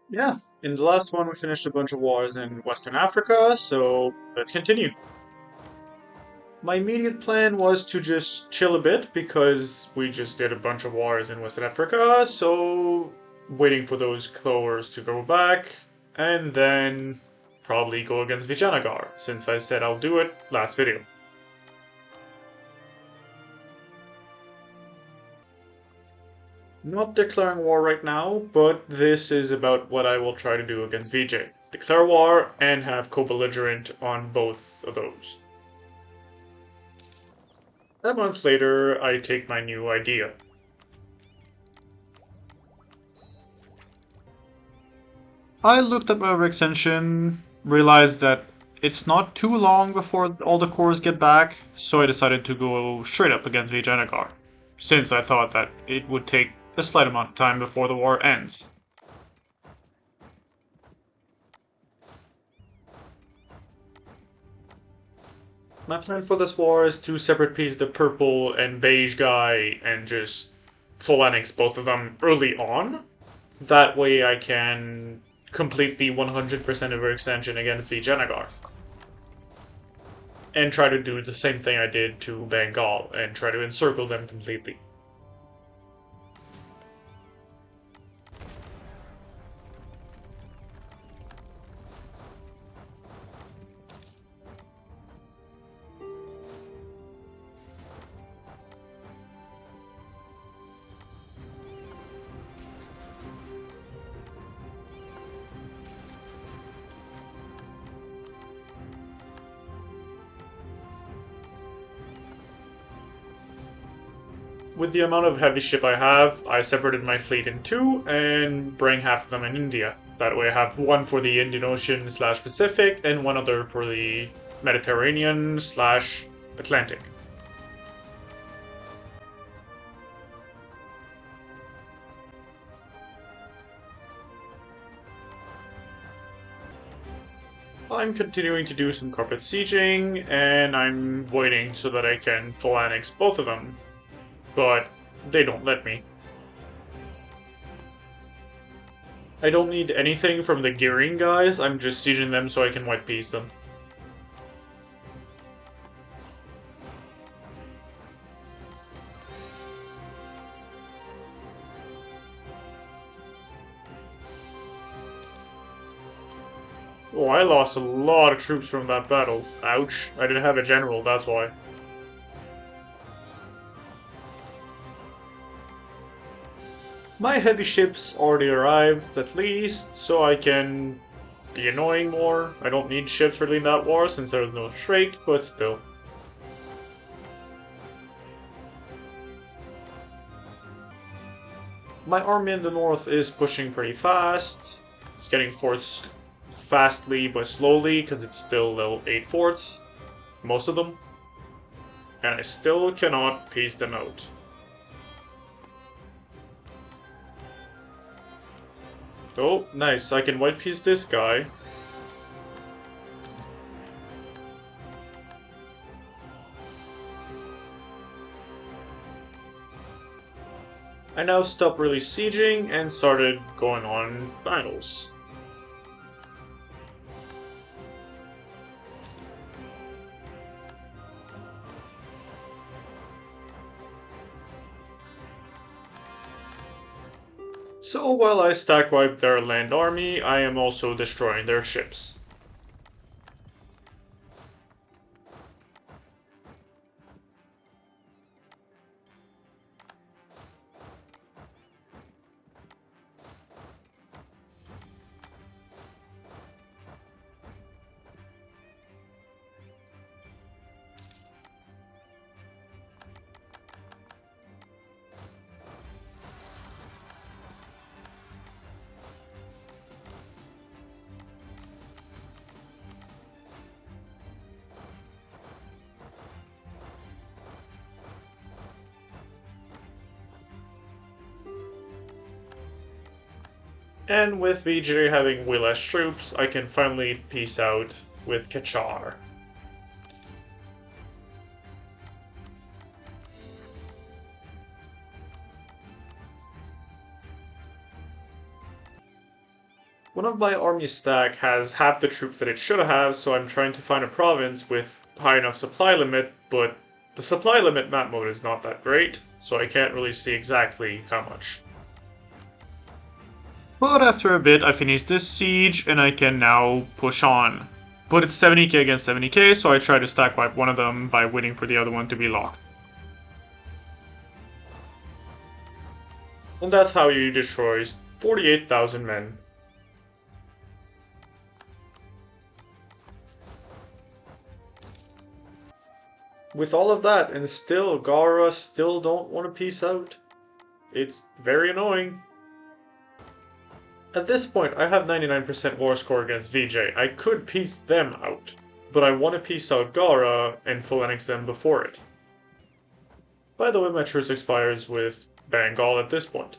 Yeah, in the last one we finished a bunch of wars in Western Africa, so let's continue. My immediate plan was to just chill a bit because we just did a bunch of wars in Western Africa, so waiting for those clovers to go back, and then probably go against Vijayanagar, since I said I'll do it last video. Not declaring war right now, but this is about what I will try to do against VJ. Declare war and have co-belligerent on both of those. A month later, I take my new idea. I looked at my extension, realized that it's not too long before all the cores get back, so I decided to go straight up against Vijayanagar, since I thought that it would take a slight amount of time before the war ends. My plan for this war is to separate piece the purple and beige guy and just full annex both of them early on. That way I can complete the 100% of her extension against Vijayanagar. And try to do the same thing I did to Bengal and try to encircle them completely. With the amount of heavy ship I have, I separated my fleet in two and bring half of them in India. That way I have one for the Indian Ocean slash Pacific and one other for the Mediterranean slash Atlantic. I'm continuing to do some carpet sieging, and I'm waiting so that I can full annex both of them. But they don't let me. I don't need anything from the gearing guys, I'm just sieging them so I can white piece them. Oh, I lost a lot of troops from that battle. Ouch. I didn't have a general, that's why. My heavy ships already arrived, at least, so I can be annoying more. I don't need ships really in that war since there was no strait, but still. My army in the north is pushing pretty fast. It's getting forts fastly but slowly because it's still level 8 forts, most of them. And I still cannot piece them out. Oh, nice. I can white piece this guy. I now stopped really sieging and started going on battles. So while I stack wipe their land army, I am also destroying their ships. And with VJ having way less troops, I can finally peace out with Kachar. One of my army stack has half the troops that it should have, so I'm trying to find a province with high enough supply limit, but the supply limit map mode is not that great, so I can't really see exactly how much. But after a bit, I finished this siege, and I can now push on. But it's 70k against 70k, so I try to stack wipe one of them by waiting for the other one to be locked. And that's how he destroys 48,000 men. With all of that, and still, Gara still don't want to peace out. It's very annoying. At this point, I have 99% war score against VJ. I could peace them out, but I want to peace out Gara and full annex them before it. By the way, my truce expires with Bengal at this point.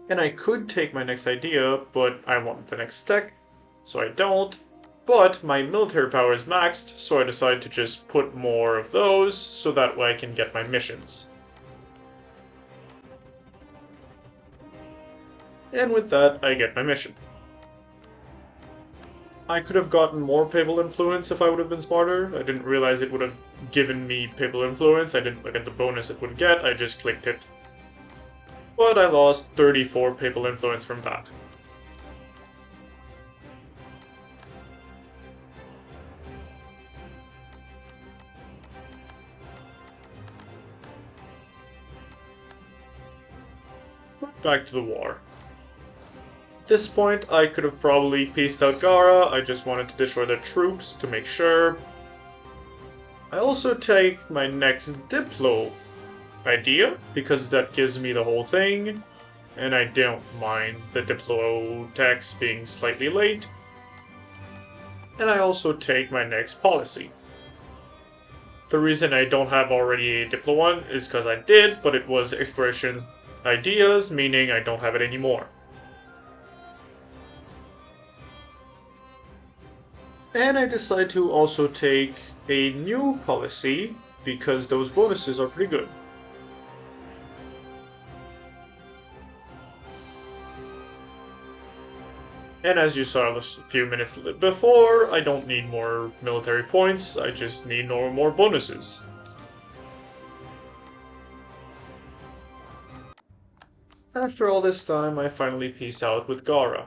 And I could take my next idea, but I want the next tech, so I don't. But my military power is maxed, so I decide to just put more of those, so that way I can get my missions. And with that, I get my mission. I could have gotten more papal influence if I would have been smarter. I didn't realize it would have given me papal influence. I didn't look at the bonus it would get, I just clicked it. But I lost 34 papal influence from that. But back to the war. At this point, I could have probably pieced out Gara. I just wanted to destroy their troops to make sure. I also take my next Diplo idea, because that gives me the whole thing, and I don't mind the Diplo text being slightly late. And I also take my next policy. The reason I don't have already a Diplo one is because I did, but it was Exploration Ideas, meaning I don't have it anymore. And I decide to also take a new policy, because those bonuses are pretty good. And as you saw a few minutes before, I don't need more military points, I just need no more bonuses. After all this time, I finally peace out with Gara.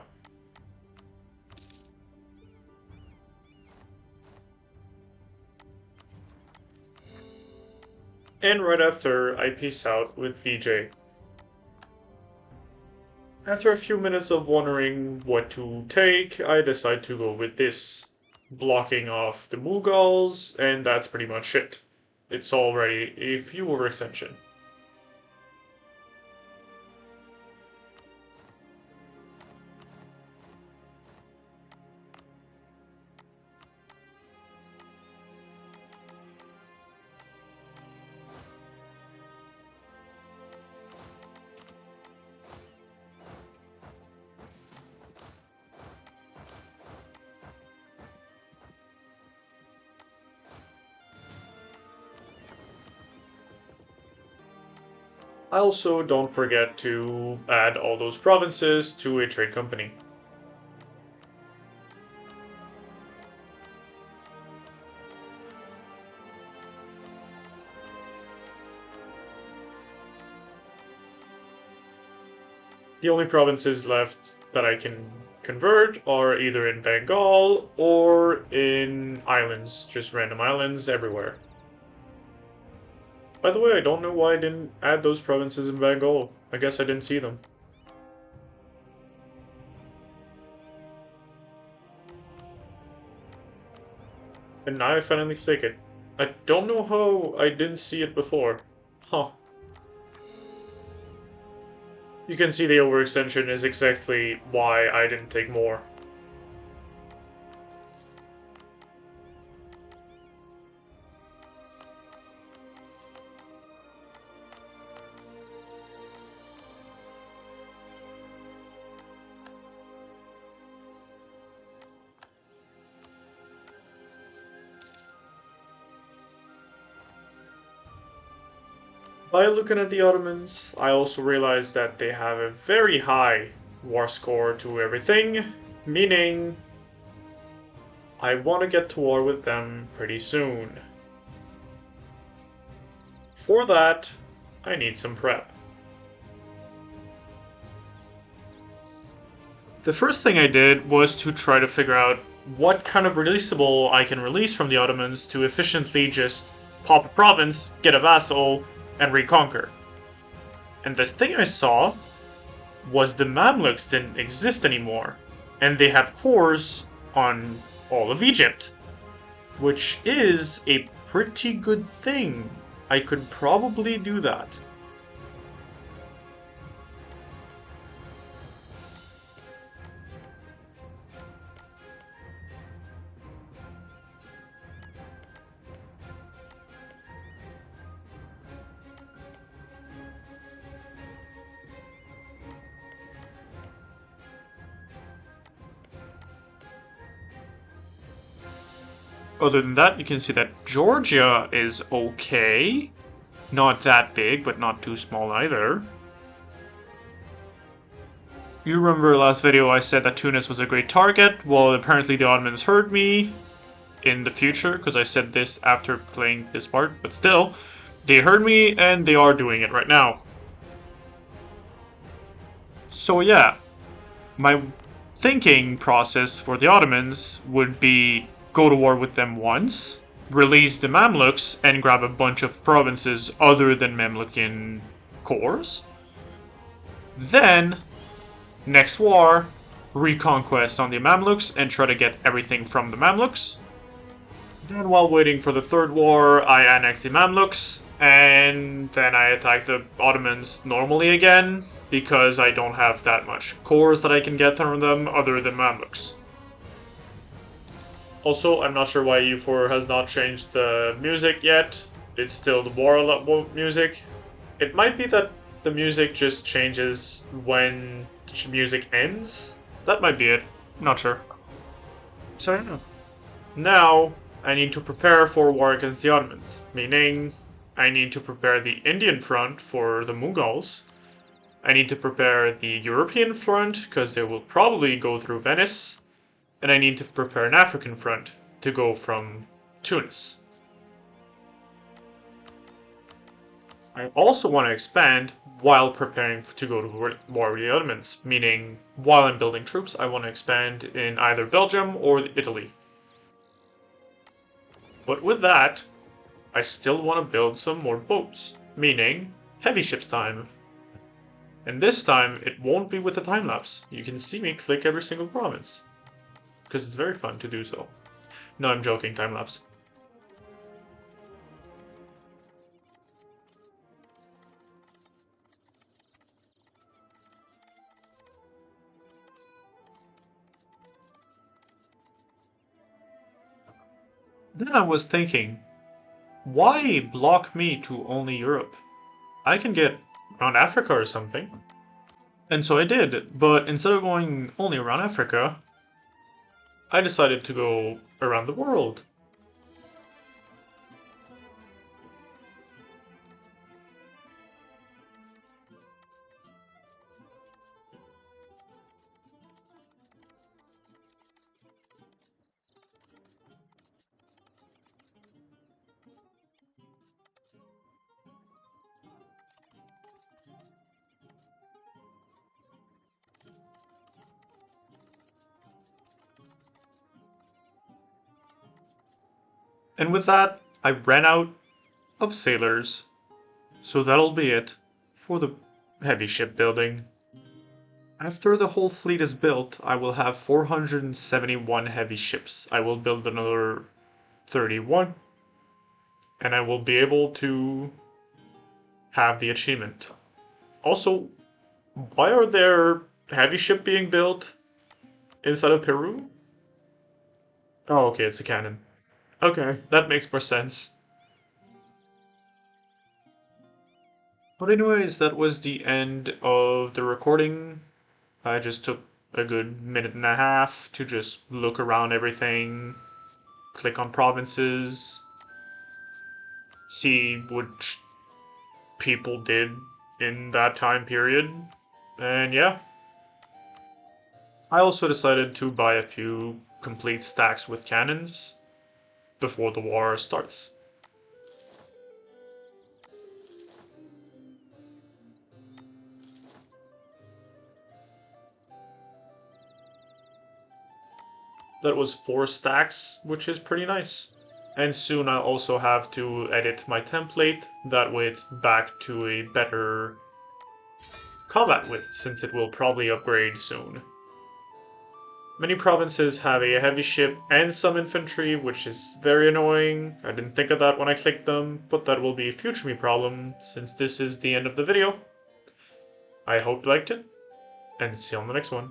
And right after, I peace out with VJ. After a few minutes of wondering what to take, I decide to go with this, blocking off the Mughals, and that's pretty much it. It's already a fewer extension. I also don't forget to add all those provinces to a trade company. The only provinces left that I can convert are either in Bengal or in islands, just random islands everywhere. By the way, I don't know why I didn't add those provinces in Bengal. I guess I didn't see them. And now I finally think it. I don't know how I didn't see it before. Huh. You can see the overextension is exactly why I didn't take more. By looking at the Ottomans, I also realized that they have a very high war score to everything, meaning I want to get to war with them pretty soon. For that, I need some prep. The first thing I did was to try to figure out what kind of releasable I can release from the Ottomans to efficiently just pop a province, get a vassal, and reconquer. And the thing I saw was the Mamluks didn't exist anymore, and they had cores on all of Egypt, which is a pretty good thing. I could probably do that. Other than that, you can see that Georgia is okay. Not that big, but not too small either. You remember last video I said that Tunis was a great target? Well, apparently the Ottomans heard me in the future, because I said this after playing this part, but still, they heard me and they are doing it right now. So yeah, my thinking process for the Ottomans would be go to war with them once, release the Mamluks, and grab a bunch of provinces other than Mamlukian cores. Then, next war, reconquest on the Mamluks and try to get everything from the Mamluks. Then while waiting for the third war, I annex the Mamluks, and then I attack the Ottomans normally again, because I don't have that much cores that I can get from them other than Mamluks. Also, I'm not sure why EU4 has not changed the music yet. It's still the war music. It might be that the music just changes when music ends. That might be it. Not sure. So yeah. Now, I need to prepare for war against the Ottomans, meaning I need to prepare the Indian front for the Mughals. I need to prepare the European front, because they will probably go through Venice. And I need to prepare an African front to go from Tunis. I also want to expand while preparing to go to war with the Ottomans, meaning while I'm building troops, I want to expand in either Belgium or Italy. But with that, I still want to build some more boats, meaning heavy ships time. And this time, it won't be with a time-lapse. You can see me click every single province, because it's very fun to do so. No, I'm joking, time-lapse. Then I was thinking, why block me to only Europe? I can get around Africa or something. And so I did, but instead of going only around Africa, I decided to go around the world. And with that, I ran out of sailors. So that'll be it for the heavy ship building. After the whole fleet is built, I will have 471 heavy ships. I will build another 31, and I will be able to have the achievement. Also, why are there heavy ship being built inside of Peru? Oh, okay, it's a cannon. Okay, that makes more sense. But anyways, that was the end of the recording. I just took a good minute and a half to just look around everything, click on provinces, see which people did in that time period, and yeah. I also decided to buy a few complete stacks with cannons before the war starts. That was 4 stacks, which is pretty nice. And soon I'll also have to edit my template, that way it's back to a better combat width, since it will probably upgrade soon. Many provinces have a heavy ship and some infantry, which is very annoying. I didn't think of that when I clicked them, but that will be a future me problem, since this is the end of the video. I hope you liked it, and see you on the next one.